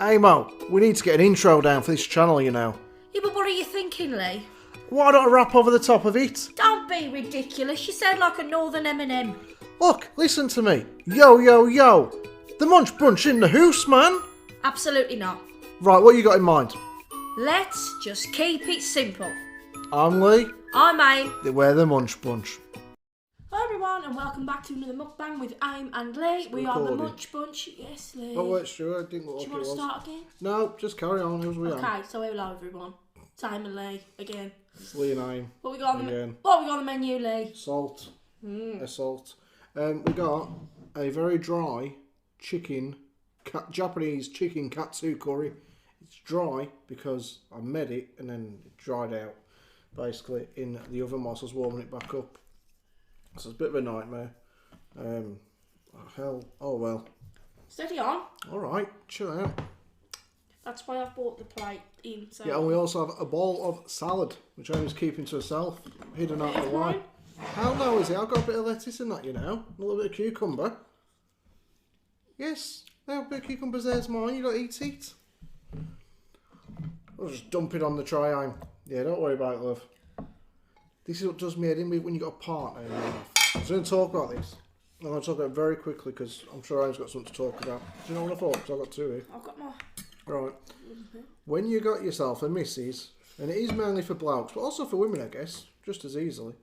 Hey Mo, we need to get an intro down for this channel, you know. Yeah, but what are you thinking, Leigh? Why don't I rap over the top of it? Don't be ridiculous. You sound like a northern M&M. Look, listen to me. Yo, yo, yo. The Munch Bunch in the hoose, man. Absolutely not. Right, what you got in mind? Let's just keep it simple. I'm Leigh. I'm Aim. We're the Munch Bunch. Hello everyone and welcome back to another mukbang with Aim and Leigh. We are the Munch Bunch. Yes, Leigh. Oh, wait, sure. I didn't look like it was. Do you want to start again? No, just carry on as we are. Okay, so hello everyone. It's Aim and Leigh again. It's Leigh and Aim. What we got on the menu, Leigh? Salt. A salt. We got a very dry chicken, Japanese chicken katsu curry. It's dry because I made it and then it dried out, basically, in the oven whilst I was warming it back up. So it's a bit of a nightmare. Oh well. Steady on. Alright, chill out. That's why I've brought the plate in. So Yeah, and we also have a bowl of salad, which I'm just keeping to herself, hidden out the way. How low is it? I've got a bit of lettuce in that, you know. A little bit of cucumber. Yes, a bit of cucumbers there's mine. You don't eat it. I'll just dump it on the tray, Aim. Yeah, don't worry about it, love. This is what does me head in when you got a partner in your life. So I'm going to talk about this. I'm going to talk about it very quickly because I'm sure Aim's got something to talk about. Do you know what I thought? Because I've got two here. I've got my... Right. When you got yourself a missus, and it is mainly for blokes, but also for women, I guess, just as easily.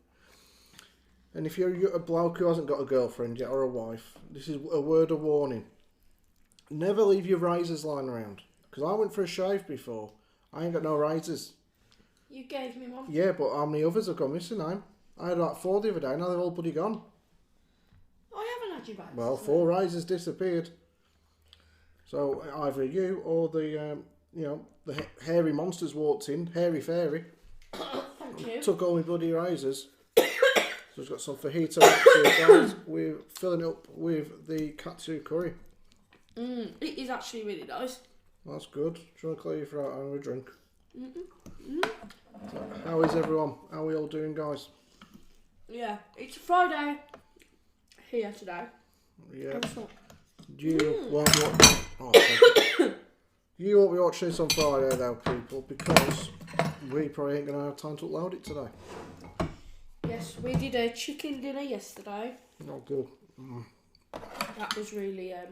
And if you're a bloke who hasn't got a girlfriend yet or a wife, this is a word of warning. Never leave your razors lying around. Because I went for a shave before. I ain't got no razors. You gave me one. Yeah, but how many others have gone missing now? I had like 4 the other day, now they're all bloody gone. I haven't had your razors. Well, 4 razors disappeared. So either you or the, the hairy monsters walked in, hairy fairy. Thank you. Took all my bloody razors. So it's got some fajita guys. We're filling it up with the katsu curry. It is actually really nice. That's good. Do you want to clear your throat and have a drink? So, how is everyone? How are we all doing, guys? Yeah, it's Friday here today. Yeah. Do you want what? Oh, you won't be watching this on Friday though, people, because we probably ain't gonna have time to upload it today. Yes, we did a chicken dinner yesterday. Oh, good. That was really nice.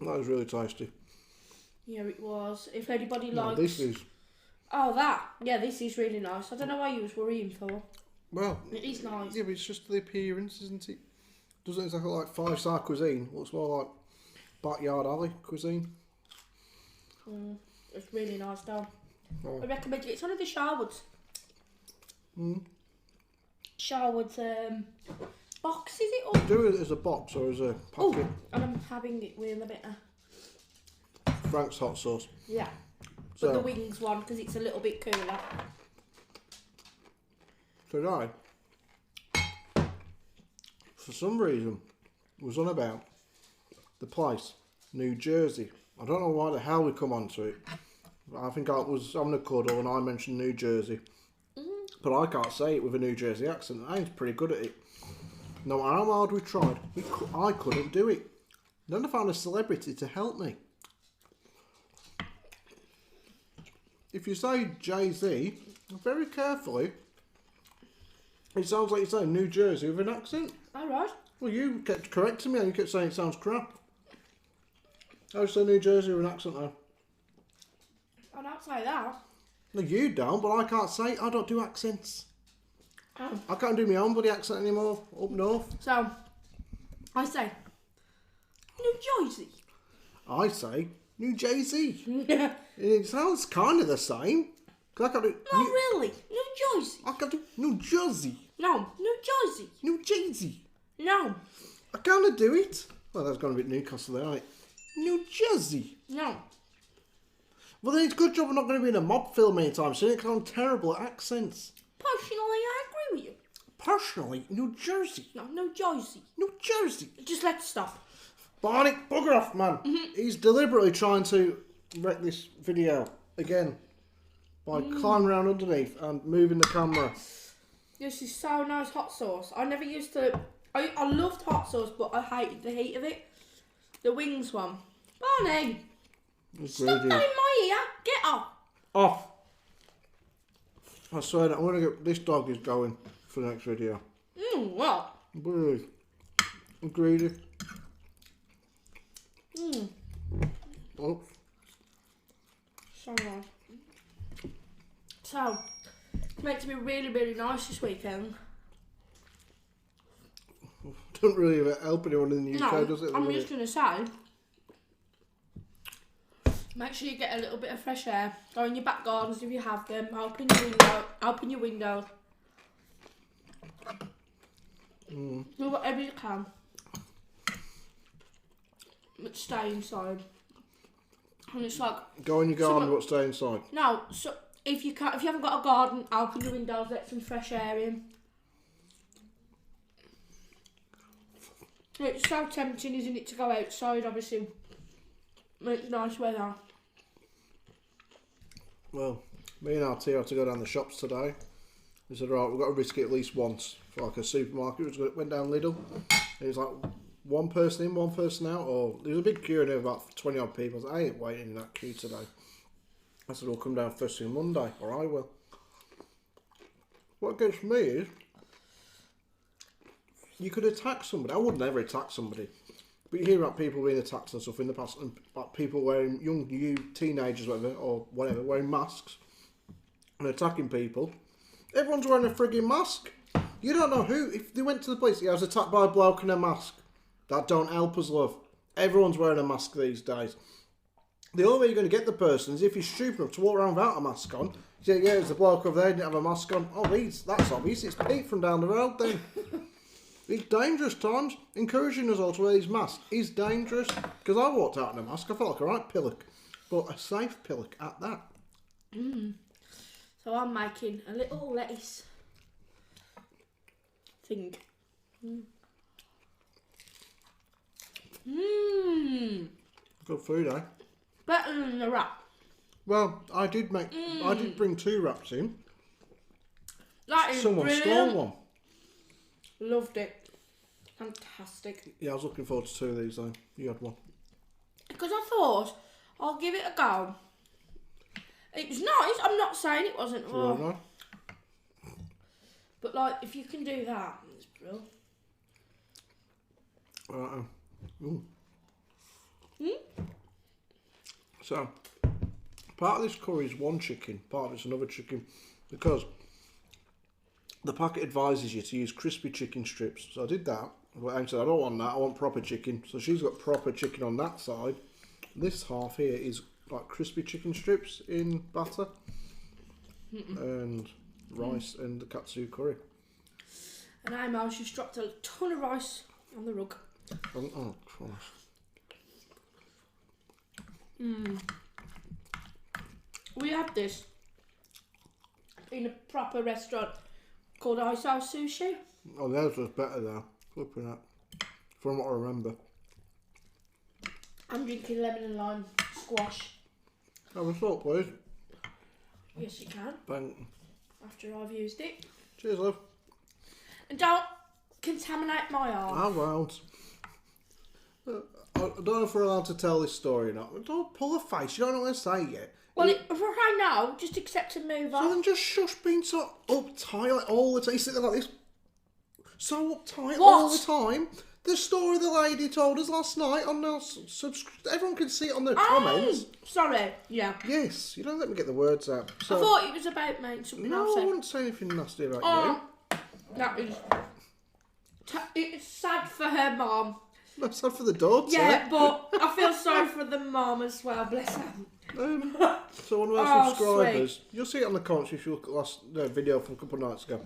That was really tasty. Yeah, it was. If anybody likes... No, this is... Oh, that. Yeah, this is really nice. I don't know why you was worrying for. Well... It is nice. Yeah, but it's just the appearance, isn't it? Doesn't exactly like 5-star cuisine. Looks more like backyard alley cuisine. It's really nice though. Oh. I recommend it. It's one of the Sharwoods. Sharwoods box, is it? Or... Do it as a box or as a packet. And I'm having it with a bit of... Frank's hot sauce. Yeah. So, But the wings one, because it's a little bit cooler. today, for some reason, was on about the place, New Jersey. I don't know why the hell we come onto it. I think I was having a cuddle and I mentioned New Jersey. But I can't say it with a New Jersey accent. I'm pretty good at it. No matter how hard we tried, I couldn't do it. Then I found a celebrity to help me. If you say Jay-Z, very carefully, it sounds like you're saying New Jersey with an accent. Alright. Well, you kept correcting me and you kept saying it sounds crap. I would say New Jersey with an accent though. I don't say that. No, you don't, but I can't say it. I don't do accents. Oh. I can't do my own bloody accent anymore up north. So, I say, New Jersey. I say New Jay-Z. Yeah. It sounds kind of the same. Cause I can't do... Not really. New Jersey. I can't do New Jersey. No, New Jersey. New Jay-Z. No. I can't do it. Well, that's gone a bit Newcastle there, ain't it? New Jersey. No. Well, then it's a good job we're not going to be in a mob film anytime soon. It sounds terrible at accents. Personally, I agree with you. Personally, New Jersey. No, New Jersey. New Jersey. Just let's stop. Barney, bugger off, man. He's deliberately trying to wreck this video again by climbing around underneath and moving the camera. This is so nice hot sauce. I never used to... I loved hot sauce, but I hated the heat of it. The wings one. Barney! Stop that in Greedy. my ear! Get off! Off! I swear that I'm going to get... This dog is going for the next video. What? Really. Greedy. Oops. So nice. So, it's meant to be really, really nice this weekend. Don't really help anyone in the UK, does it? I'm just going to say, make sure you get a little bit of fresh air. Go in your back gardens if you have them. Open your window. Open your windows. Do whatever you can. But stay inside. And it's like... Go in your garden but stay inside. No, so if you haven't got a garden, open your windows, let some fresh air in. It's so tempting, isn't it, to go outside, obviously. When it's nice weather. Well, me and RT had to go down the shops today. We said, right, we've got to risk it at least once. For like a supermarket, we went down Lidl. It was like one person in, one person out. Or there was a big queue in there, about 20 odd people. I said, I ain't waiting in that queue today. I said, we'll come down first thing Monday, or I will. What gets me is, you could attack somebody. I would never attack somebody. But you hear about people being attacked and stuff in the past, and like people wearing, you teenagers, whatever, or whatever, wearing masks and attacking people. Everyone's wearing a frigging mask. You don't know who. If they went to the police, I was attacked by a bloke in a mask. That don't help us, love. Everyone's wearing a mask these days. The only way you're going to get the person is if you're stupid enough to walk around without a mask on. You say, yeah, there's a bloke over there, didn't have a mask on. Oh, that's obvious. It's Pete from down the road then. It's dangerous times. Encouraging us all to wear these masks is dangerous. Because I walked out in a mask. I felt like a right pillock. But a safe pillock at that. So I'm making a little lettuce thing. Good food, eh? Better than the wrap. Well, I did bring 2 wraps in. That is Someone brilliant. stole one. Loved it. Fantastic. Yeah, I was looking forward to 2 of these though. You had one. Because I thought, I'll give it a go. It was nice. I'm not saying it wasn't. Right. But like, if you can do that, it's brilliant. So, part of this curry is one chicken, part of it's another chicken, because the packet advises you to use crispy chicken strips. So I did that. But Anne said, I don't want that, I want proper chicken. So she's got proper chicken on that side. This half here is like crispy chicken strips in batter. And rice and the katsu curry. And I mouse just dropped a ton of rice on the rug. Oh, Christ. We had this in a proper restaurant called Ice House Sushi. Oh, theirs was better though. Flipping that. From what I remember. I'm drinking lemon and lime squash. Have a thought, please. Yes, you can. Thank. After I've used it. Cheers, love. And don't contaminate my arm. I won't. I don't know if we're allowed to tell this story or not. Don't pull a face. You don't know what to say yet. Well, for right now, just accept and move So on. then just shush being so uptight like, all the time. You sit there like this. So uptight all the time. The story the lady told us last night on our everyone can see it on the comments. Sorry, yeah. Yes, you don't let me get the words out. So, I thought it was about me, something no, else. I wouldn't say anything nasty about you. That is... It's sad for her mum. That's sad for the daughter. Yeah, but I feel sorry for the mum as well, bless her. So one of our subscribers, sweet. you'll see it on the comments if you look at the last video from a couple of nights ago.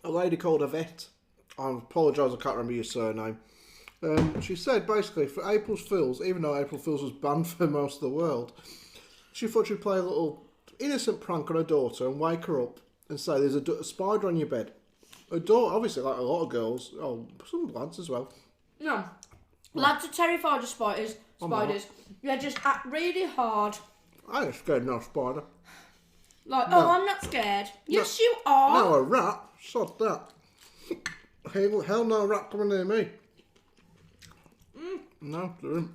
A lady called Yvette. I apologise, I can't remember your surname. She said basically for April's Fools, even though April Fools was banned for most of the world, she thought she'd play a little innocent prank on her daughter and wake her up and say there's a spider on your bed. A daughter, obviously, like a lot of girls, some lads as well. No. Lads are terrified of spiders. They just act really hard. I ain't scared of no spider. Like, no. Oh, I'm not scared. Yes, you are. No, a rat. Sod that. Hell no rat coming near me. No, there isn't.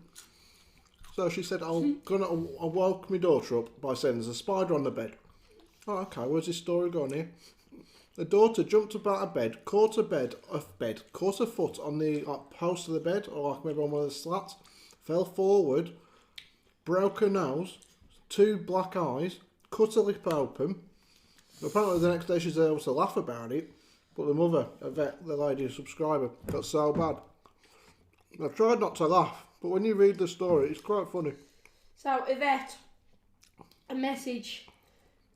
So she said, I'll woke my daughter up by saying there's a spider on the bed. Oh, okay, where's this story going here? The daughter jumped up out of bed, caught a foot on the post of the bed, or like maybe on one of the slats, fell forward, broke her nose, 2 black eyes, cut her lip open. Apparently the next day she's able to laugh about it, but the mother, Yvette, the lady, a subscriber, got so bad. I tried not to laugh, but when you read the story, it's quite funny. So, Yvette, a message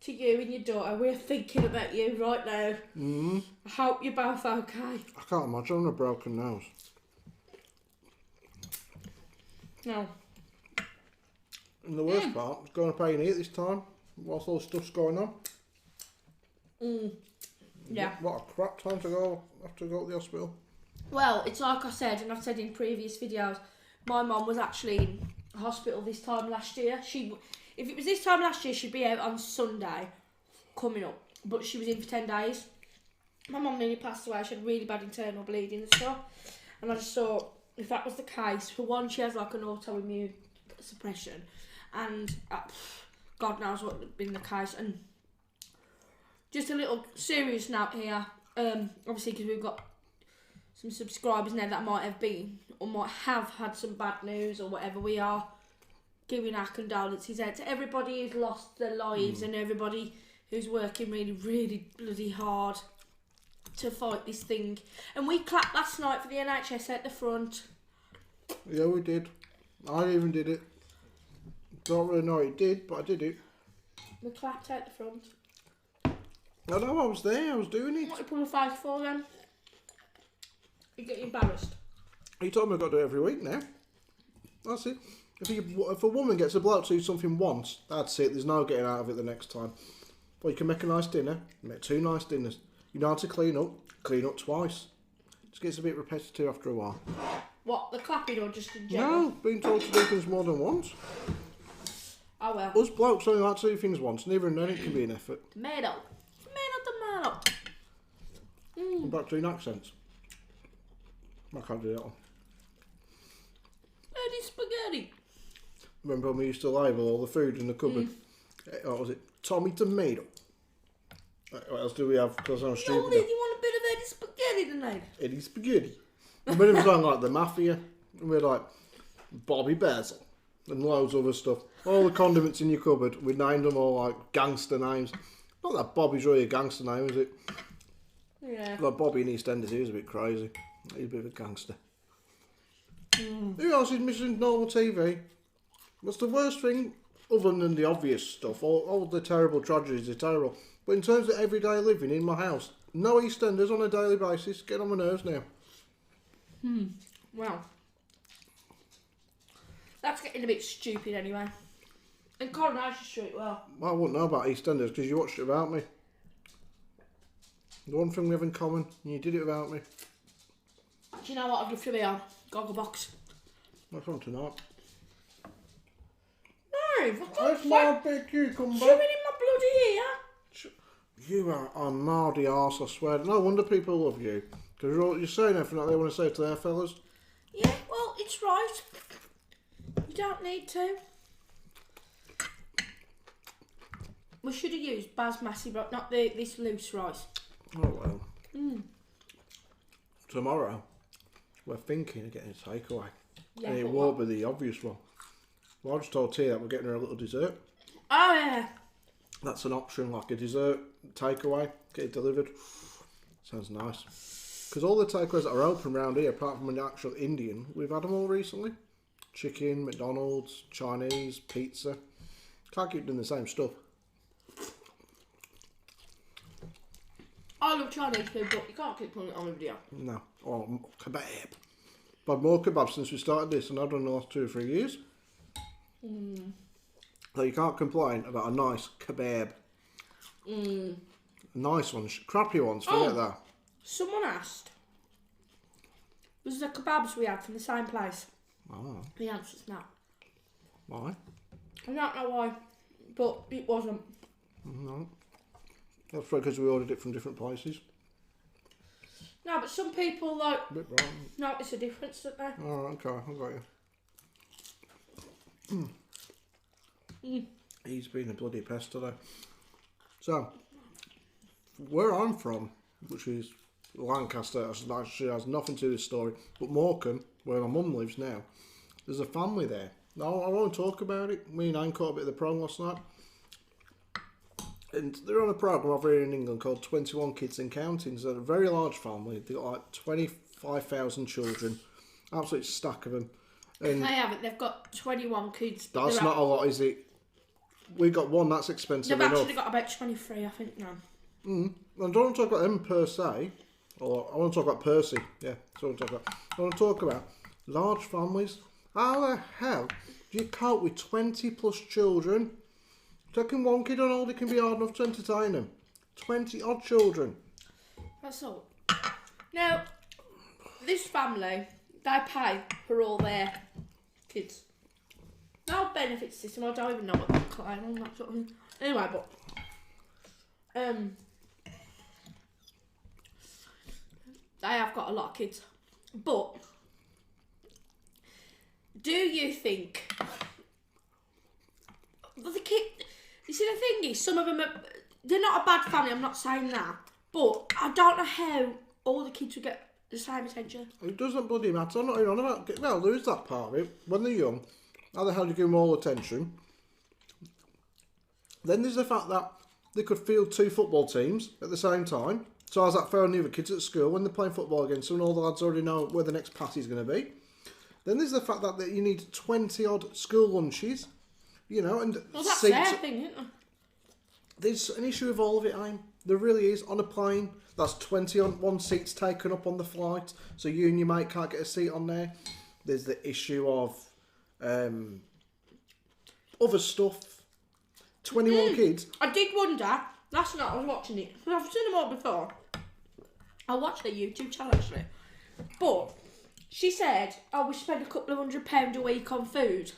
to you and your daughter. We're thinking about you right now. I hope you're both okay. I can't imagine having a broken nose. No. And the worst part is going to pay and eat this time, whilst all the stuff's going on. Yeah. What a crap time to go. Have to go to the hospital. Well, it's like I said, and I've said in previous videos, my mum was actually in hospital this time last year. If it was this time last year, she'd be out on Sunday coming up, but she was in for 10 days. My mum nearly passed away. She had really bad internal bleeding and stuff, and I just thought, if that was the case, for one, she has like an autoimmune suppression, and God knows what would have been the case. And just a little serious note here, obviously because we've got some subscribers now that might have been or might have had some bad news or whatever. We are giving our condolences out to everybody who's lost their lives and everybody who's working really, really bloody hard to fight this thing. And we clapped last night for the NHS at the front. Yeah, we did. I even did it. Don't really know what it did, but I did it. We clapped out the front. I know, I was there, I was doing it. What you put a face for then? You get embarrassed. You told me I've got to do it every week now. That's it. If a woman gets a bloke to do something once, that's it. There's no getting out of it the next time. Well, you can make a nice dinner, make 2 nice dinners. You know how to clean up twice. It just gets a bit repetitive after a while. What, the clapping or just in general? No, being told to do things more than once. Oh well. Us blokes only like to do things once, and even then it can be an effort. Tomato. I'm back doing accents. I can't do that one. Eddie spaghetti. Remember when we used to label all the food in the cupboard? What was it? Tommy Tomato. What else do we have? Because I'm stupid. Leigh, you want a bit of Eddie spaghetti tonight? Eddie Spaghetti. And when it was on like the Mafia, and we're like Bobby Basil and loads of other stuff. All the condiments in your cupboard, we named them all like gangster names. Not that Bobby's really a gangster name, is it? Yeah. Like Bobby in EastEnders, he was a bit crazy. He's a bit of a gangster. Who else is missing normal TV? What's the worst thing, other than the obvious stuff? All the terrible tragedies are terrible. But in terms of everyday living in my house, no EastEnders on a daily basis. Get on my nerves now. Well, that's getting a bit stupid anyway. And Coronation Street, well, I wouldn't know about EastEnders because you watched it without me. The one thing we have in common, and you did it without me. do you know what I'd love to be on? Gogglebox. That's on tonight. No, That's my big cucumber. chewing in my bloody ear. You are a mardy arse, I swear. No wonder people love you. Because you're saying everything that they want to say to their fellas. Yeah, well, it's right. You don't need to. We should have used basmati, but not this loose rice. Oh well. Tomorrow, we're thinking of getting a takeaway. Yeah, And it but won't be the obvious one. Well, I just told Tia that we're getting her a little dessert. Oh, yeah. That's an option, like a dessert takeaway, get it delivered. Sounds nice. Because all the takeaways that are open around here, apart from an actual Indian, we've had them all recently. Chicken, McDonald's, Chinese, pizza. Can't keep doing the same stuff. I love Chinese food, but you can't keep putting it on a video. No. Oh, kebab. I've had more kebabs since we started this than I've done in the last 2 or 3 years. So you can't complain about a nice kebab. Nice ones. Crappy ones, forget that. Someone asked, was the kebabs we had from the same place? Oh. The answer's no. Why? I don't know why, but it wasn't. No. That's probably because we ordered it from different places. No, but some people like A bit wrong. notice a difference, don't they? Oh, okay, I got you. He's been a bloody pest today. So, where I'm from, which is Lancaster, actually has nothing to do with this story, but Morecambe, where my mum lives now, there's a family there. Now, I won't talk about it. Me and Anne caught a bit of the prom last night. And they're on a programme over here in England called 21 Kids and Counting. It's a very large family. They've got like 25,000 children. Absolute stack of them. And they haven't. They've got 21 kids. That's not a lot, is it? We got one that's expensive They've enough. actually got about 23, I think, now. I don't want to talk about them per se. Or I want to talk about Percy. Yeah, that's what I want to talk about. I want to talk about large families. How the hell do you cope with 20 plus children? Taking one kid on hold, it can be hard enough to entertain them. 20 odd children. That's all. Now, this family, they pay for all their kids. No benefit system, I don't even know what they claim on that sort of thing. Anyway, but they have got a lot of kids. But do you think the kid? You see, the thing is, some of them they're not a bad family. I'm not saying that, but I don't know how all the kids would get the same attention. It doesn't bloody matter. I'm not even on about. Well, there is that part of it. When they're young, how the hell do you give them all attention? Then there's the fact that they could field 2 football teams at the same time. So how's that fair on the other kids at school when they're playing football against them and all the lads already know where the next pass is going to be? Then there's the fact that you need 20 odd school lunches, you know, and Well, that's seats. their thing, isn't it? There's an issue with all of it, Aim. There really is. On a plane, that's 20 on one seat's taken up on the flight, so you and your mate can't get a seat on there. There's the issue of other stuff. 21 kids. I did wonder, last night I was watching it, I've seen them all before. I watched their YouTube channel actually. But she said, we spend a couple of £100 a week on food.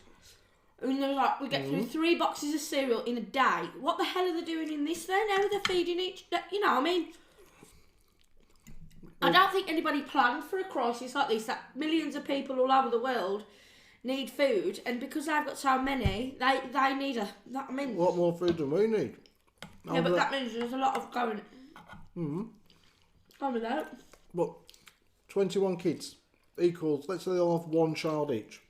And they're like, we get through 3 boxes of cereal in a day. What the hell are they doing in this then? How are they feeding each day? You know, I mean, I don't think anybody planned for a crisis like this, that millions of people all over the world need food, and because they've got so many, they need I mean, What more food than we need? yeah, but that means there's a lot of going out. But 21 kids equals, let's say they all have 1 child each.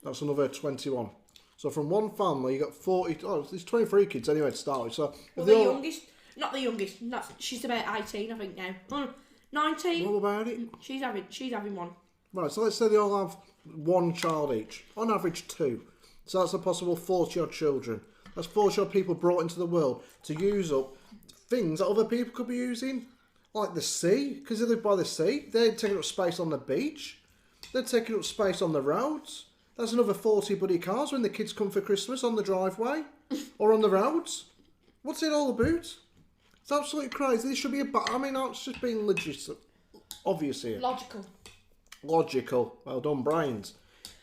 That's another 21. So from one family, you got 40. Oh, there's 23 kids anyway to start with. So Well, the youngest, not the youngest. She's about 18, I think now. 19. What about it? She's having one. Right. So let's say they all have 1 child each. On average, 2. So that's a possible 40 odd children. That's 40 odd people brought into the world to use up things that other people could be using, like the sea, because they live by the sea. They're taking up space on the beach. They're taking up space on the roads. That's another 40 bloody cars when the kids come for Christmas on the driveway or on the roads. What's it all about? It's absolutely crazy. This should be I mean, it's just being legit, obvious here. Logical. Well done, brains.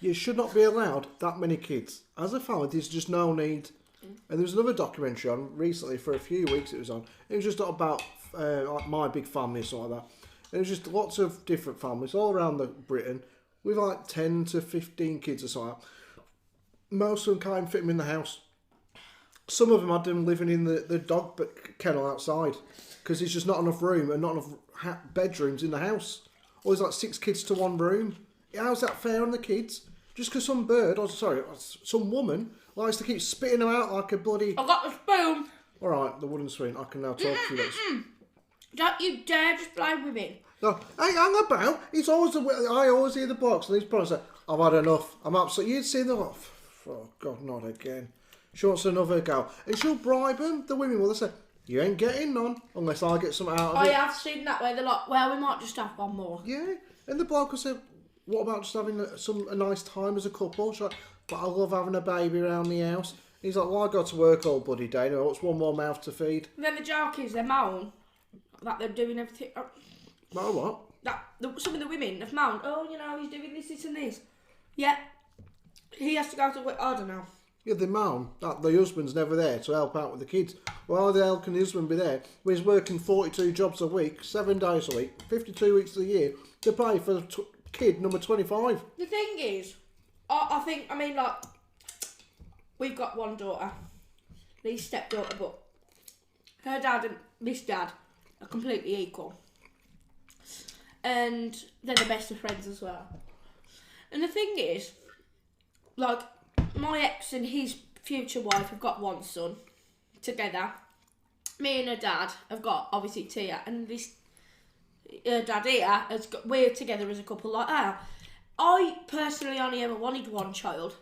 You should not be allowed that many kids. As a family, there's just no need. And there was another documentary on recently for a few weeks it was on. It was just about like My Big Family or something like that. And it was just lots of different families all around Britain with like 10 to 15 kids or something. Most of them can't even fit them in the house. Some of them had them living in the dog kennel outside because there's just not enough room and not enough bedrooms in the house. Or there's like 6 kids to 1 room. How's that fair on the kids? Just because some woman likes to keep spitting them out like a bloody... I've got the spoon. Alright, the wooden spoon. I can now talk to you. Don't you dare just blame women. No, hey, hang about. It's always I always hear the blocks and these problems say, I've had enough. I'm absolutely... You'd see them off. Oh, God, not again. She wants another go. And she'll bribe them. The women will say, you ain't getting none unless I get something out of it. I have seen that way. They're like, well, we might just have one more. Yeah. And the bloke will say, what about just having a nice time as a couple? She's like, but I love having a baby around the house. And he's like, well, I got to work all bloody day. No, what's one more mouth to feed? And then the joke is they moan that they're doing everything. Well, what? Some of the women have moaned, oh, you know, he's doing this and this. Yeah. He has to go to work. I don't know. Yeah, they moan that the husband's never there to help out with the kids. Well, how the hell can the husband be there when he's working 42 jobs a week, 7 days a week, 52 weeks a year to pay for kid number 25? The thing is, I think, I mean, like, we've got one daughter, Leigh's stepdaughter, but her dad and this dad are completely equal. And they're the best of friends as well. And the thing is, like, my ex and his future wife have got one son together. Me and her dad have got, obviously, Tia, and this dad here has got, we're together as a couple like that. I personally only ever wanted one child.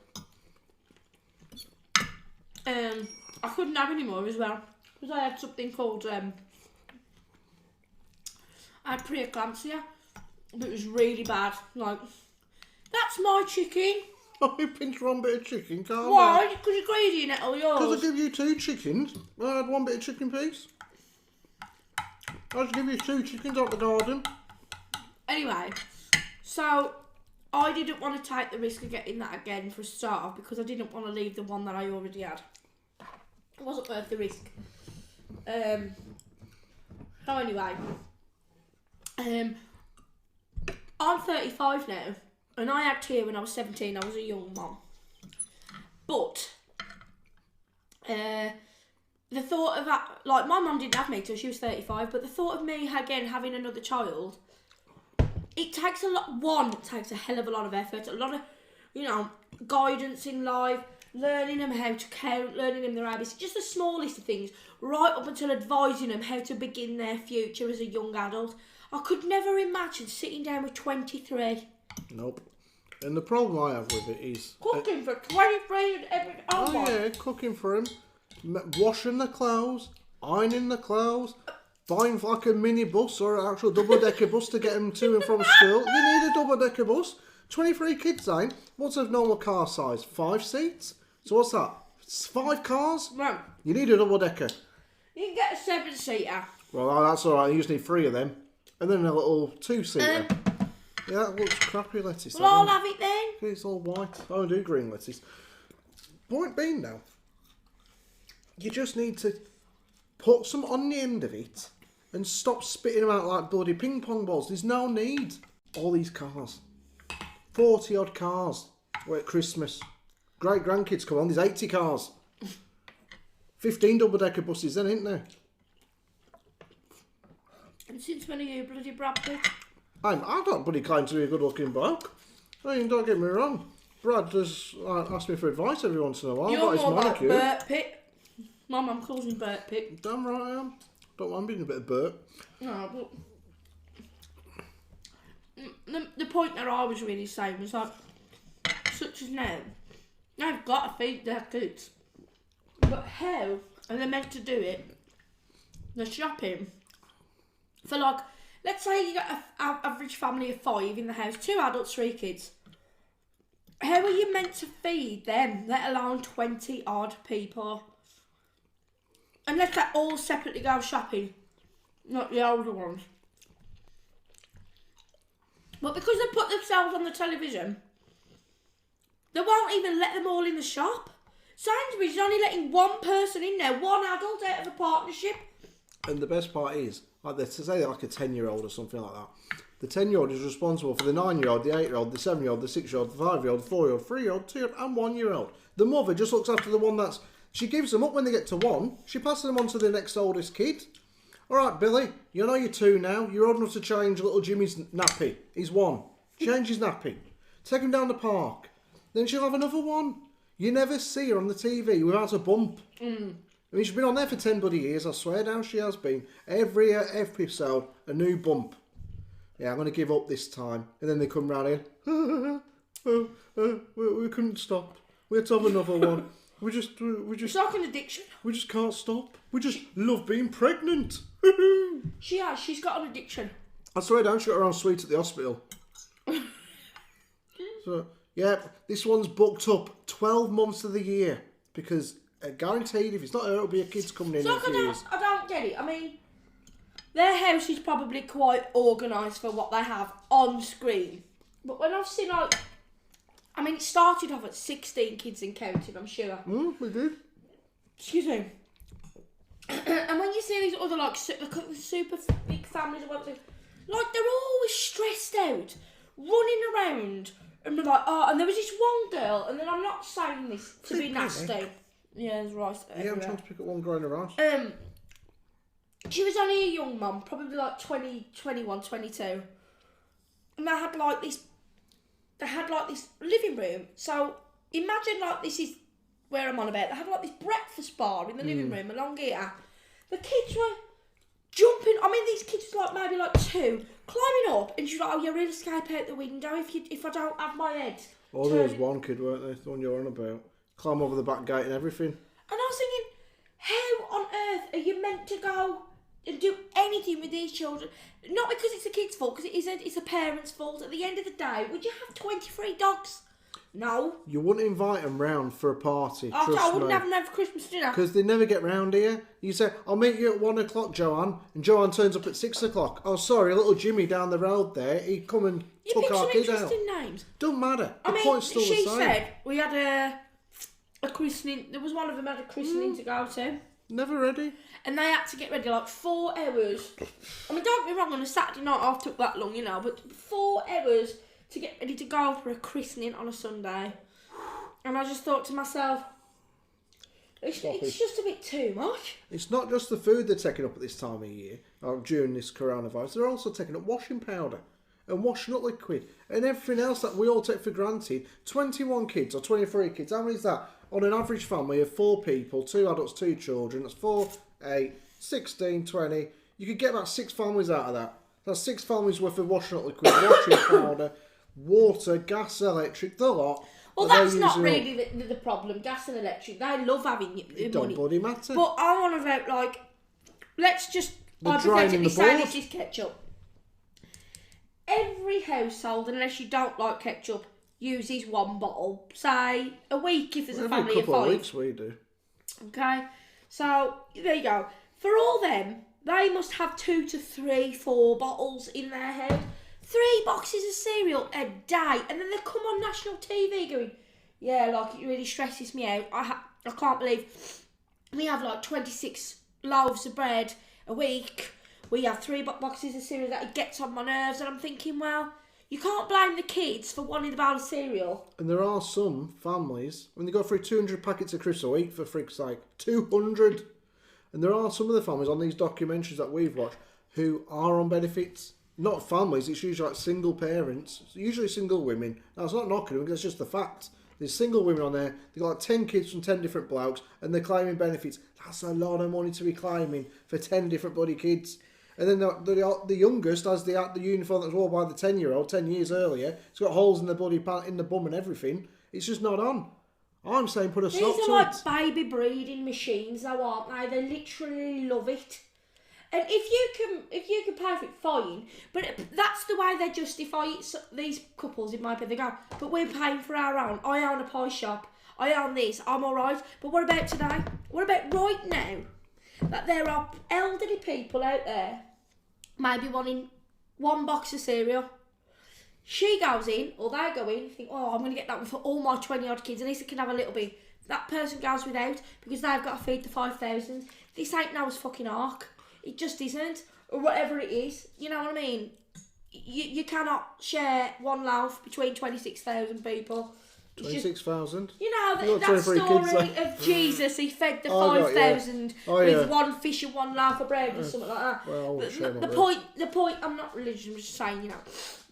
I couldn't have any more as well, because I had something called, I had preeclampsia. It was really bad. Like, that's my chicken. Oh, you pinched one bit of chicken, can't Why? Because you're greedy in it, or yours? Because I give you 2 chickens. I had 1 bit of chicken piece. I just give you 2 chickens out the garden. Anyway, so I didn't want to take the risk of getting that again for a start off, because I didn't want to leave the one that I already had. It wasn't worth the risk. So anyway, I'm 35 now, and I had Tia when I was 17. I was a young mum. But the thought of that, like, my mum didn't have me till she was 35, but the thought of me again having another child, it takes a lot. One, it takes a hell of a lot of effort, a lot of, you know, guidance in life, learning them how to count, learning them their habits, just the smallest of things, right up until advising them how to begin their future as a young adult. I could never imagine sitting down with 23. Nope. And the problem I have with it is... Cooking for 23 and everything. Oh yeah, cooking for him. Washing the clothes, ironing the clothes, buying like a minibus or an actual double-decker bus to get him to and from school. You need a double-decker bus. 23 kids, Zane. What's a normal car size? 5 seats? So what's that? 5 cars? Right. You need a double-decker. You can get a 7-seater. Well, that's alright. You just need 3 of them. And then a little 2-seater. Yeah, that looks crappy lettuce. Well, I'll have it then. It's all white. I don't do green lettuce. Point being now, you just need to put some on the end of it and stop spitting them out like bloody ping pong balls. There's no need. All these cars. 40 odd cars. We're at Christmas. Great grandkids come on, there's 80 cars. 15 double-decker buses then, ain't there? And since when are you bloody Brad Pitt? I don't bloody claim to be a good-looking bloke. I mean, don't get me wrong. Brad does ask me for advice every once in a while. You're about more his like manicure. Bert Pitt. My mum calls me Bert Pitt. Damn right I am. Don't mind being a bit of Bert. No, but the point that I was really saying was like, such as now, they've got to feed their kids. But how are they meant to do it? They're shopping for, like, let's say you got an average family of 5 in the house, 2 adults, 3 kids. How are you meant to feed them, let alone 20 odd people? Unless they all separately go shopping, not the older ones. But because they put themselves on the television, they won't even let them all in the shop. Sainsbury's is only letting 1 person in there, 1 adult out of a partnership. And the best part is, like they say like a 10-year-old or something like that. The 10-year-old is responsible for the 9-year-old, the 8-year-old, the 7-year-old, the 6-year-old, the 5-year-old, the 4-year-old, 3-year-old, 2-year-old and 1-year-old. The mother just looks after the one that's... She gives them up when they get to 1. She passes them on to the next oldest kid. All right, Billy, you know you're 2 now. You're old enough to change little Jimmy's nappy. He's 1. Change his nappy. Take him down the park. Then she'll have another one. You never see her on the TV without a bump. I mean, she's been on there for 10 bloody years. I swear down she has been. Every episode, a new bump. Yeah, I'm going to give up this time. And then they come round here. We couldn't stop. We had to have another one. We just... It's like an addiction. We just can't stop. We just love being pregnant. She has. She's got an addiction. I swear down, she got her own suite at the hospital. So, yeah, this one's booked up 12 months of the year. Because, guaranteed, if it's not her, it'll be a kid's coming in a few years. I don't get it. I mean, their house is probably quite organised for what they have on screen. But when I've seen, like... I mean, it started off at 16 kids and counting, I'm sure. We did. Excuse me. And when you see these other, like, super big families, like, they're always stressed out, running around, And they're like, oh, and there was this one girl, and then I'm not saying this to be nasty. Yeah, there's rice there. Yeah, I'm trying to pick up one grain of rice. She was only a young mum, probably like 20, 21, 22. And they had like this living room. So imagine like this is where I'm on about. They had like this breakfast bar in the living room along here. The kids were jumping. I mean, these kids were like maybe like 2, climbing up, and she's like, "Oh, you'll escape out the window if I don't have my head." Oh, there was one kid, weren't there? The one you're on about. Climb over the back gate and everything. And I was thinking, how on earth are you meant to go and do anything with these children? Not because it's a kid's fault, because it's a parent's fault. At the end of the day, would you have 23 dogs? No. You wouldn't invite them round for a party, trust me. I wouldn't have them over Christmas dinner. Because they never get round here. You say, I'll meet you at 1 o'clock, Joanne. And Joanne turns up at 6 o'clock. Oh, sorry, little Jimmy down the road there. He'd come and took our kid out. Names. Doesn't matter. The point's still the same. She said we had a christening. There was one of them had a christening to go to. Never ready. And they had to get ready like 4 hours. I mean, don't get me wrong, on a Saturday night I took that long, but 4 hours to get ready to go for a christening on a Sunday. And I just thought to myself, it's just a bit too much. It's not just the food they're taking up at this time of year, or during this coronavirus. They're also taking up washing powder and washing up liquid and everything else that we all take for granted. 21 kids or 23 kids, how many is that? On an average family of 4 people, 2 adults, 2 children, that's 4, 8, 16, 20. You could get about 6 families out of that. That's 6 families worth of washing up liquid, washing powder, water, gas, electric, the lot. Well, that's not really the problem. Gas and electric, they love having money. It don't bloody matter. But I want to vote, like, let's just hypothetically say this is ketchup. Every household, unless you don't like ketchup, uses 1 bottle. Say a week if there's a family of 5. Every couple of weeks we do. Okay, so there you go. For all them, they must have 2 to 3, 4 bottles in their head. 3 boxes of cereal a day, and then they come on national TV going, yeah, like, it really stresses me out. I can't believe we have like 26 loaves of bread a week. We have 3 boxes of cereal that it gets on my nerves, and I'm thinking, well, you can't blame the kids for wanting a bowl of cereal. And there are some families, when they go through 200 packets of crisps a week, for frick's sake, 200. And there are some of the families on these documentaries that we've watched who are on benefits. Not families, it's usually like single parents, usually single women. Now, it's not knocking them, that's just the fact. There's single women on there, they've got like 10 kids from 10 different blokes, and they're claiming benefits. That's a lot of money to be claiming for 10 different bloody kids. And then the youngest has the uniform that was worn by the 10-year-old 10 years earlier. It's got holes in the bloody in the bum and everything. It's just not on. I'm saying put a stop to it. These are like baby breeding machines, though, aren't they? They literally love it. And if you can pay for it, fine. But that's the way they justify it. So these couples, it might be, they go, but we're paying for our own. I own a pie shop. I own this. I'm all right. But what about today? What about right now? That there are elderly people out there, maybe wanting 1 box of cereal. She goes in, or they go in, think, oh, I'm going to get that one for all my 20-odd kids. At least I can have a little bit. That person goes without because they've got to feed the 5,000. This ain't Noah's fucking Ark. It just isn't. Or whatever it is. You know what I mean? You cannot share 1 loaf between 26,000 people. 26,000? You know, that story of Jesus, he fed the 5,000 with 1 fish and 1 loaf of bread or something like that. Well, the point, I'm not religious, I'm just saying,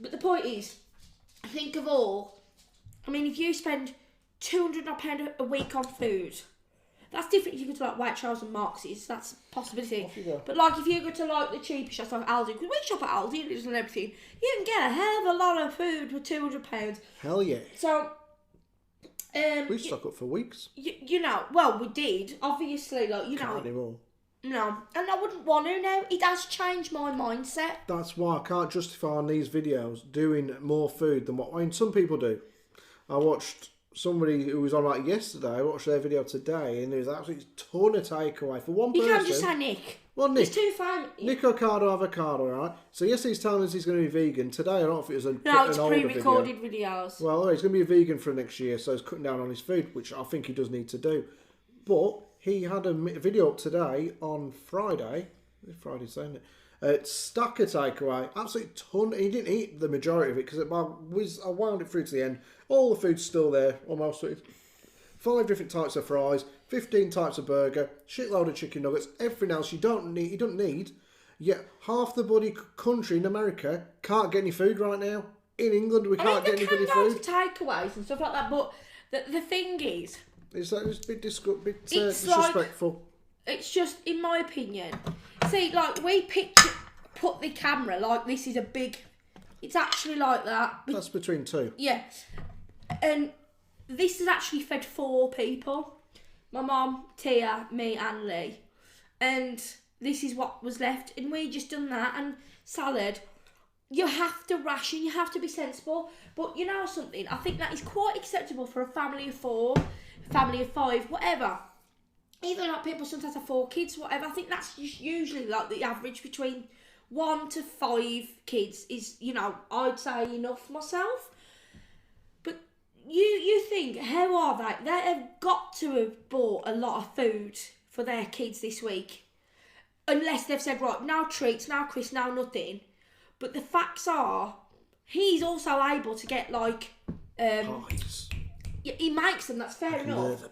But the point is, think of all, I mean, if you spend £200 a week on food, that's different if you go to like White Charles and Marx's, that's a possibility. But like if you go to like the cheaper shops like Aldi, because we shop at Aldi and everything, you can get a hell of a lot of food for £200. Hell yeah. So, we stock up for weeks. You know, well, we did, obviously, like, you Can't anymore. No, and I wouldn't want to now. It has changed my mindset. That's why I can't justify on these videos doing more food than what some people do. I watched somebody who was on like yesterday. I watched their video today, and there was actually a ton of takeaway for one person. You can't just say Nick. Well, Nick. It's too fine. Nick Ocado Avocado, right? So yesterday he's telling us he's going to be vegan. Today I don't know if it was it's pre-recorded videos. Well, he's going to be a vegan for next year, so he's cutting down on his food, which I think he does need to do. But he had a video up today on Friday. Friday's saying it. Stack of takeaway, absolute ton. He didn't eat the majority of it because I wound it through to the end. All the food's still there, almost. 5 different types of fries, 15 types of burger, shitload of chicken nuggets, everything else you don't need. Yet half the bloody country in America can't get any food right now. In England, we can't get any bloody food. Takeaways and stuff like that, but the thing is, it's a bit disrespectful. It's just, in my opinion, see, like, we put the camera like this is a big. It's actually like that. That's between 2. Yeah, and this has actually fed 4 people. My mum, Tia, me and Leigh. And this is what was left. And we just done that. And salad, you have to ration, you have to be sensible. But you know something? I think that is quite acceptable for a family of 4, family of 5, whatever. Even like people sometimes have 4 kids, whatever. I think that's just usually like the average between 1 to 5 kids is, you know, I'd say enough myself. You think, how are they? They have got to have bought a lot of food for their kids this week. Unless they've said, right, now treats, now crisps, now nothing. But the facts are, he's also able to get, like... pies. He makes them, that's fair enough.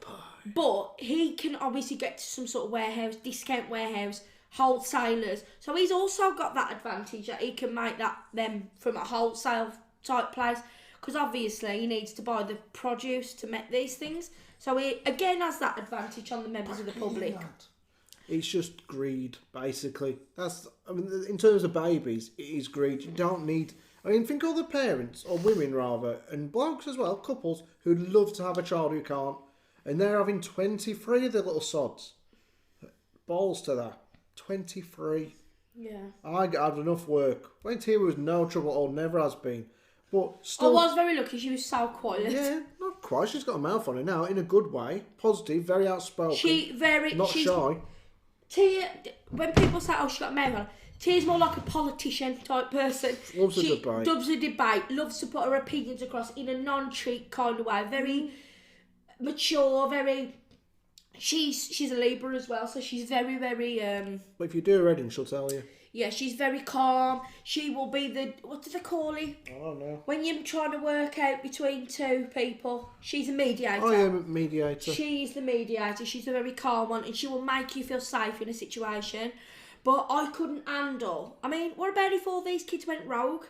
But he can obviously get to some sort of warehouse, discount warehouse, wholesalers. So he's also got that advantage that he can make them from a wholesale type place. Because obviously he needs to buy the produce to make these things. So he, again, has that advantage on the members of the public. It's just greed, basically. In terms of babies, it is greed. You don't need... think of the parents, or women rather, and blokes as well, couples, who'd love to have a child who can't. And they're having 23 of the little sods. Balls to that. 23. Yeah. I had enough work. When Tia was no trouble at all, never has been. But still, I was very lucky, she was so quiet. Yeah, not quite. She's got a mouth on her now, in a good way. Positive, very outspoken. Not shy. Tia, when people say, oh, she's got a mouth on her, Tia's more like a politician type person. Loves a debate. Loves a debate, loves to put her opinions across in a non-cheat kind of way. Very mature, very... She's a Libra as well, so she's very, very... But if you do a reading, she'll tell you. Yeah, she's very calm. She will be the... What do they call it? I don't know. When you're trying to work out between 2 people. She's a mediator. I am a mediator. She's the mediator. She's a very calm one. And she will make you feel safe in a situation. But I couldn't handle... I mean, what about if all these kids went rogue?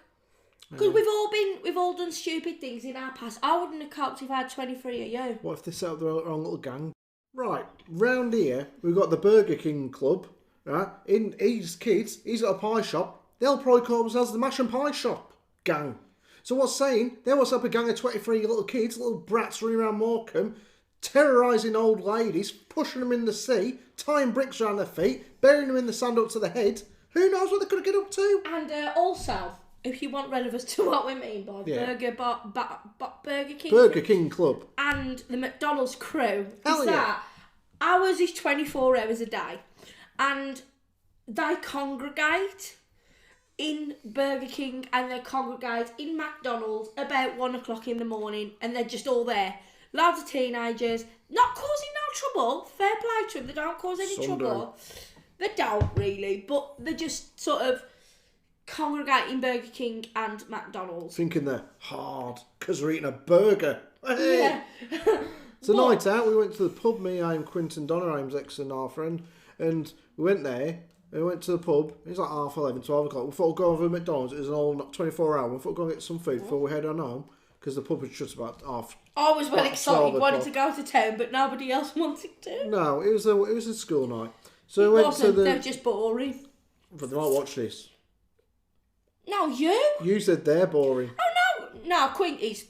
Because we've all done stupid things in our past. I wouldn't have coped if I had 23 of you. What if they set up their own little gang? Right, round here, we've got the Burger King Club. Right, in his kids, he's got a pie shop. They'll probably call themselves the Mash and Pie Shop gang. So what's saying? They what's up a gang of 23 little kids, little brats running around Morecambe, terrorising old ladies, pushing them in the sea, tying bricks around their feet, burying them in the sand up to the head. Who knows what they could get up to? And also, if you want relevance to what we mean by Burger King, Burger King Club, and the McDonald's crew, Hell yeah. Ours is 24 hours a day. And they congregate in Burger King and they congregate in McDonald's about 1 o'clock in the morning, and they're just all there. Loads of teenagers, not causing no trouble. Fair play to them, they don't cause any trouble. They don't really, but they just sort of congregate in Burger King and McDonald's. Thinking they're hard because we're eating a burger. Hey. Yeah. It's a night out. We went to the pub. Me, I'm Quinton Donnerheim's ex and our friend, and we went there. We went to the pub. It was like 11:30, 12 o'clock. We thought we'd go over to McDonald's. It was an all 24 hour. We thought we'd go and get some food before we head on home because the pub was just about half. I was well excited, wanted to go to town, but nobody else wanted to. No, it was a school night. So we went to the. They're just boring. But they might watch this. No, you. You said they're boring. Oh no, Quint is.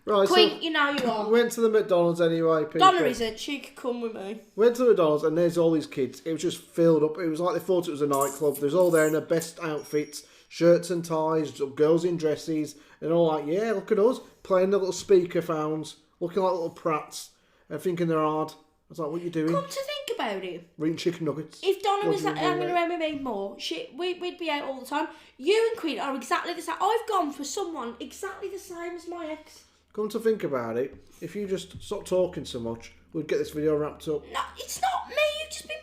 Right, Quint, so you know you are. Went to the McDonald's anyway. People. Donna isn't. She could come with me. Went to the McDonald's and there's all these kids. It was just filled up. It was like they thought it was a nightclub. There's all there in their best outfits, shirts and ties, girls in dresses, and all like, yeah, look at us playing the little speaker phones, looking like little prats, and thinking they're hard. I was like, what are you doing? Come to think about it. Eating chicken nuggets. If Donna was hanging around with me more, we'd be out all the time. You and Queen are exactly the same. I've gone for someone exactly the same as my ex. Come to think about it, if you just stop talking so much, we'd get this video wrapped up. No, it's not me. You've just been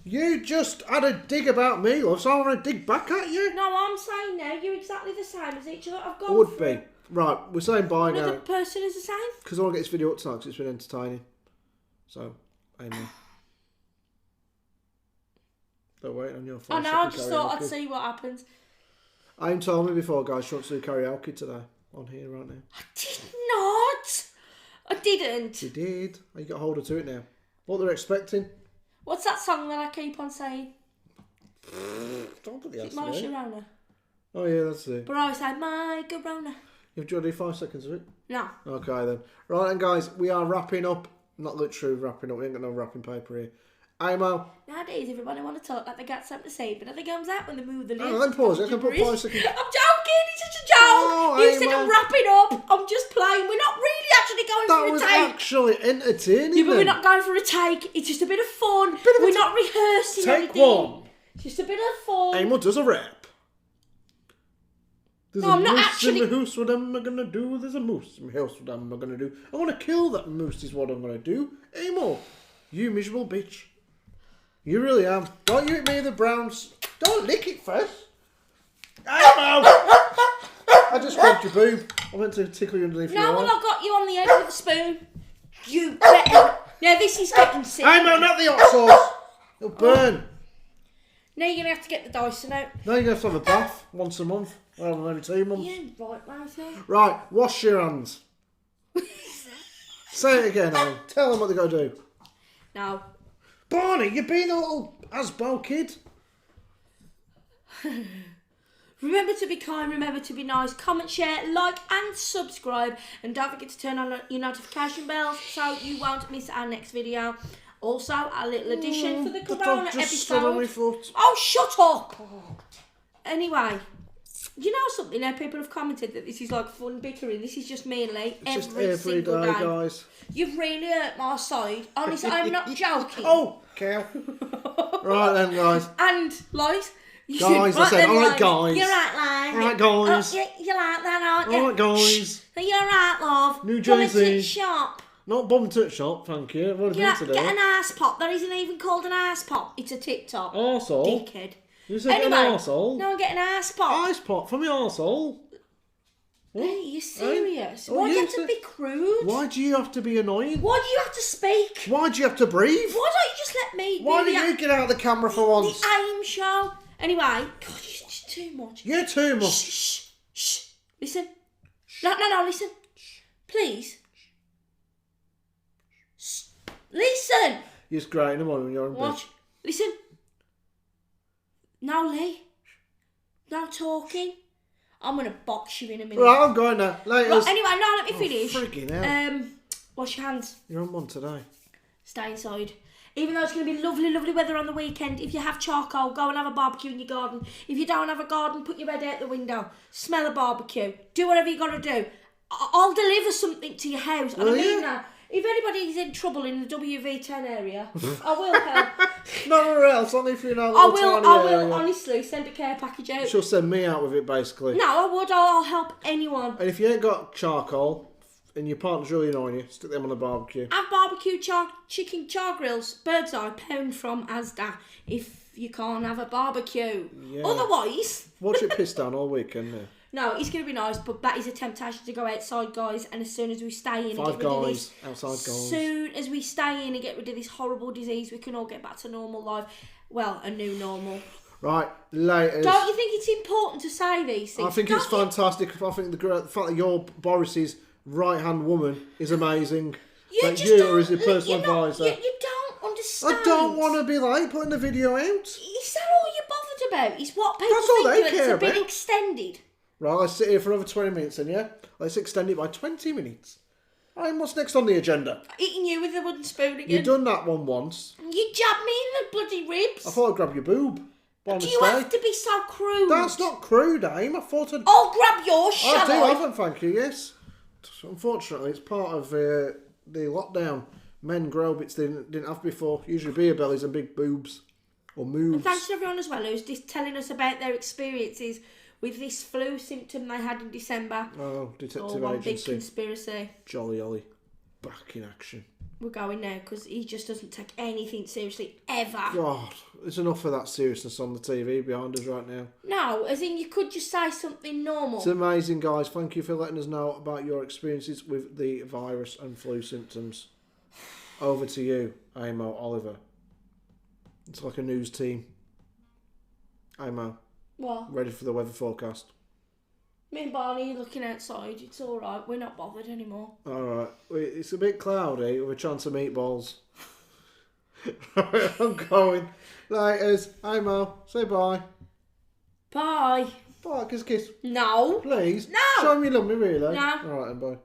You just had a dig about me, love, so I want to dig back at you. No, I'm saying now you're exactly the same as each other. I've gone Would through. be. Right, we're saying bye Another now. person is the same. Because I want to get this video up tonight because it's been entertaining. So, amen. They're waiting on your phone. I know, I just thought I'd see what happens. Aim told me before, guys, she wants to do karaoke today. On here right now. I did not. I didn't. She did. You got hold her to it now. What they're expecting? What's that song that I keep on saying? Don't put the Is ass it My in it. Sharona? Oh yeah, that's it. But I always say, my Corona. Do you want to do 5 seconds of it? No. Okay then. Right then guys, we are wrapping up. Not literally wrapping up, we ain't got no wrapping paper here. Amo. Nowadays, everybody want to talk like they got something to say, but nothing comes out when they move the lips. Oh, then pause it. I can put 5 seconds. I'm joking, it's such a joke. Oh, You said Amo. I'm wrapping up. I'm just playing. We're not really actually going That for a was take. actually entertaining. Yeah, but we're then. not going for a take. It's just a bit of fun. We're not rehearsing Take anything. one. It's just a bit of fun. Amo does a rap. There's No, a I'm not moose actually- in the house, what am I gonna do? There's a moose in the house, what am I gonna do? I wanna kill that moose is what I'm gonna do. Amo, you miserable bitch. You really am. Don't you hit me in the Browns. Don't lick it first. Amo! I just grabbed your boob. I meant to tickle you underneath your No, eye. well, I got you on the head with a spoon. You better. Now, this is getting sick. Amo, not the hot sauce. It'll burn. Now you're going to have to get the Dyson out. Now you're going to have a bath once a month. Well, maybe 2 months. Yeah, right, Martha. Right, wash your hands. Say it again, Alan. Tell them what they got to do. No. Barney, you're being a little Asbo kid. Remember to be kind, remember to be nice. Comment, share, like and subscribe. And don't forget to turn on your notification bells so you won't miss our next video. Also, our little addition for the The Corona dog just stood on my episode. foot. Oh, shut up! Anyway, you know something now? People have commented that this is like fun bickering. This is just me and Leigh It's just every every single day, day. guys. You've really hurt my side. Honestly, I'm not joking. Oh, cow. Right then, guys. And, Lies. Guys, I said, alright, guys. You're right, Lies. Alright, guys. Oh, you like that, aren't you? Alright, guys. You're right, love. New Come Jersey. into the shop. Not bomb to shop, thank you. I've already been Get today. an ass pop. That isn't even called an ass pop. It's a TikTok. Arsehole. Dickhead. You said get an arsehole. No, get an ass pop. Ice pop for me arsehole. Hey, you're serious? Oh, Why do you yes, have to be crude? Why do you have to be annoying? Why do you have to speak? Why do you have to breathe? Why don't you just let me Why be do the, you get out of the camera for once? the aim show? Anyway, God, you're just too much. You're too much. Shh, shh. Listen. No, listen. Please. Shh. Listen. You're just great in the morning when you're in bed. Watch. Listen. No, Leigh. No talking. I'm going to box you in a minute. Right, I'm going now. Later. Right, anyway, no, let me finish. Freaking hell. Wash your hands. You're on one today. Stay inside. Even though it's going to be lovely, lovely weather on the weekend, if you have charcoal, go and have a barbecue in your garden. If you don't have a garden, put your head out the window. Smell a barbecue. Do whatever you got to do. I'll deliver something to your house. And I mean that. If anybody's in trouble in the WV10 area, I will help. Nowhere else, only if you're in a I little will tiny area. honestly send a care package out. She'll send me out with it, basically. No, I would. I'll help anyone. And if you ain't got charcoal, and your partner's really annoying you, stick them on the barbecue. Have barbecue chicken char grills, bird's eye, pound from Asda, if you can't have a barbecue. Yeah. Otherwise... Watch it piss down all weekend, yeah. No, it's going to be nice, but that is a temptation to go outside, guys, and as soon as we stay in and Five get rid of guys, this... outside guys. Soon as we stay in and get rid of this horrible disease, we can all get back to normal life. Well, a new normal. Right, later. Don't you think it's important to say these things? I think it's fantastic. I think the fact that you're Boris's right-hand woman is amazing. You That just you don't... are his personal advisor. You don't understand. I don't want to be late putting the video out. Is that all you're bothered about? Is what people That's all think they that care it's been about. extended? Right, let's sit here for another 20 minutes then, yeah? Let's extend it by 20 minutes. Right, what's next on the agenda? Eating you with a wooden spoon again. You've done that one once. You jabbed me in the bloody ribs. I thought I'd grab your boob. By Do you have to be so crude? That's not crude, Aim. I thought I'd... I'll grab yours, shall I I? haven't, thank you, yes. Unfortunately, it's part of the lockdown. Men grow bits they didn't have before. Usually beer bellies and big boobs. Or moves. And thanks to everyone as well who's just telling us about their experiences with this flu symptom they had in December. Oh, detective All one big agency. conspiracy. Jolly Ollie. Back in action. we're going now because he just doesn't take anything seriously ever. God, there's enough of that seriousness on the TV behind us right now. No, as in you could just say something normal. It's amazing, guys. Thank you for letting us know about your experiences with the virus and flu symptoms. Over to you, Amo Oliver. It's like a news team. Amo. What? Ready for the weather forecast? Me and Barney are looking outside. It's all right. We're not bothered anymore. All right. It's a bit cloudy with a chance of meatballs. Right, I'm going. Laters. Amo. Say bye. Bye. Bye. Kiss, kiss. No. Please. No. Show me you love me, really. No. All right, then, bye.